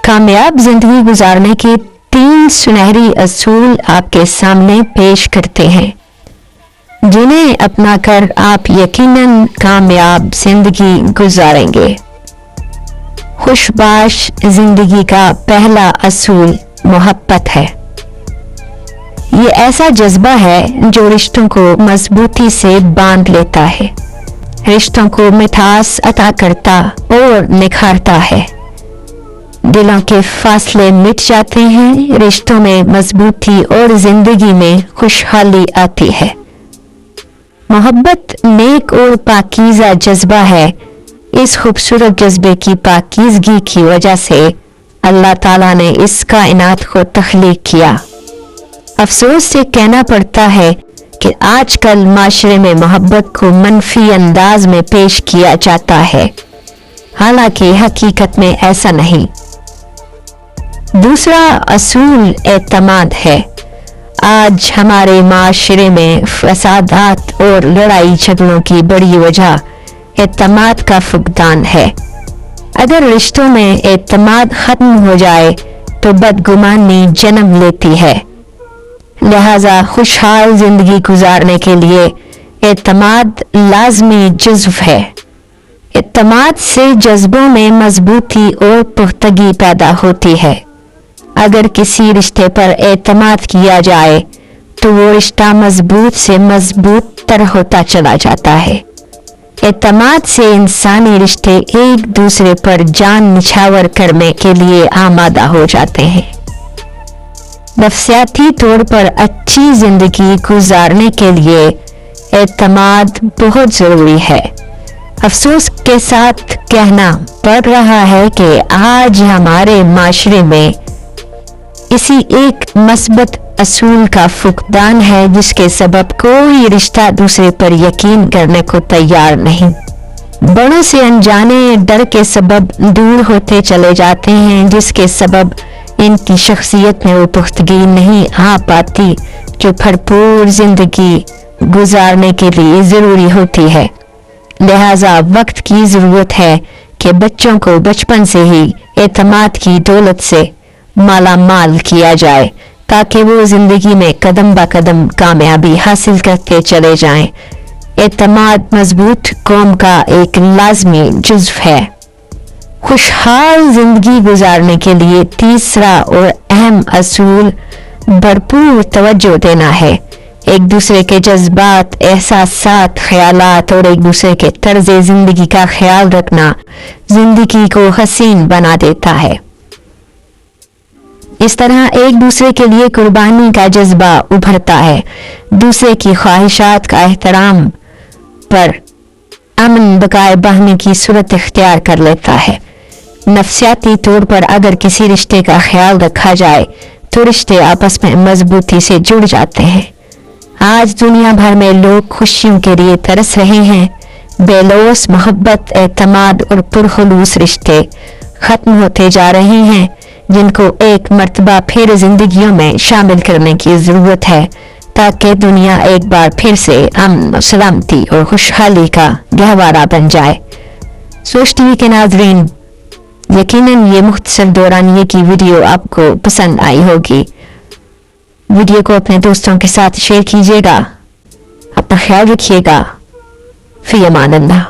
कामयाब जिंदगी गुजारने के 3 सुनहरी असूल आपके सामने पेश करते हैं, जिन्हें अपनाकर आप यकीनन कामयाब जिंदगी गुजारेंगे। खुशबाश जिंदगी का पहला असूल मोहब्बत है। ये ऐसा जज्बा है जो रिश्तों को मजबूती से बांध लेता है, रिश्तों को मिठास अता करता और निखारता है। दिलों के फासले मिट जाते हैं, रिश्तों में मजबूती और जिंदगी में खुशहाली आती है। मोहब्बत नेक और पाकीज़ा जज्बा है। इस खूबसूरत जज्बे की पाकीज़गी की वजह से अल्लाह ताला ने इस कायनात को तख्लीक किया। अफसोस से कहना पड़ता है कि आजकल माशरे में मोहब्बत को मनफी अंदाज में पेश किया जाता है, हालांकि हकीकत में ऐसा नहीं। दूसरा असूल एतमाद है। आज हमारे माशरे में फसादात और लड़ाई झगड़ों की बड़ी वजह एतमाद का फुकदान है। अगर रिश्तों में एतमाद खत्म हो जाए तो बदगुमानी जन्म लेती है। लिहाजा खुशहाल जिंदगी गुजारने के लिए एतमाद लाजमी जुज़्व है। एतमाद से जज्बों में मजबूती और पुख्तगी पैदा होती है। अगर किसी रिश्ते पर एतमाद किया जाए तो वो रिश्ता मजबूत से मजबूत तर होता चला जाता है। एतमाद से इंसानी रिश्ते एक दूसरे पर जान निछावर करने के लिए आमादा हो जाते हैं। नफ्सियाती तौर पर अच्छी जिंदगी गुजारने के लिए एतमाद बहुत ज़रूरी है। अफसोस के साथ कहना पड़ रहा है कि आज हमारे माशरे में इसी एक मस्बत असूल का फुकदान है, जिसके सबब कोई रिश्ता दूसरे पर यकीन करने को तैयार नहीं। बड़ों से अनजाने डर के सबब दूर होते चले जाते हैं, जिसके सबब इनकी शख्सियत में वो पुख्तगी नहीं आ पाती जो भरपूर जिंदगी गुजारने के लिए ज़रूरी होती है। लिहाजा वक्त की ज़रूरत है कि बच्चों को बचपन से ही एतमाद की दौलत से माला माल किया जाए, ताकि वो जिंदगी में कदम ब कदम कामयाबी हासिल करते चले जाएं। एतमाद मजबूत कौम का एक लाजमी जुज़्व है। खुशहाल जिंदगी गुजारने के लिए तीसरा और अहम असूल भरपूर तवज्जो देना है। एक दूसरे के जज्बात, एहसासात, ख्यालात और एक दूसरे के तर्ज जिंदगी का ख्याल रखना जिंदगी को हसीन बना देता है। इस तरह एक दूसरे के लिए कुर्बानी का जज्बा उभरता है, दूसरे की ख्वाहिशात का एहतराम पर अमन बकाए बहने की सूरत इख्तियार कर लेता है। नफ्सियाती तौर पर अगर किसी रिश्ते का ख्याल रखा जाए तो रिश्ते आपस में मजबूती से जुड़ जाते हैं। आज दुनिया भर में लोग खुशियों के लिए तरस रहे हैं। बेलौस मोहब्बत, एतमाद और पुरखुलूस रिश्ते खत्म होते जा रहे हैं, जिनको एक मर्तबा फिर जिंदगियों में शामिल करने की ज़रूरत है, ताकि दुनिया एक बार फिर से अमन, सलामती और खुशहाली का गहवारा बन जाए। सोच टीवी के नाज़रीन, यकीनन ये मुख्तसर दौरानिये की वीडियो आपको पसंद आई होगी। वीडियो को अपने दोस्तों के साथ शेयर कीजिएगा। अपना ख्याल रखिएगा। फी अमान अल्लाह।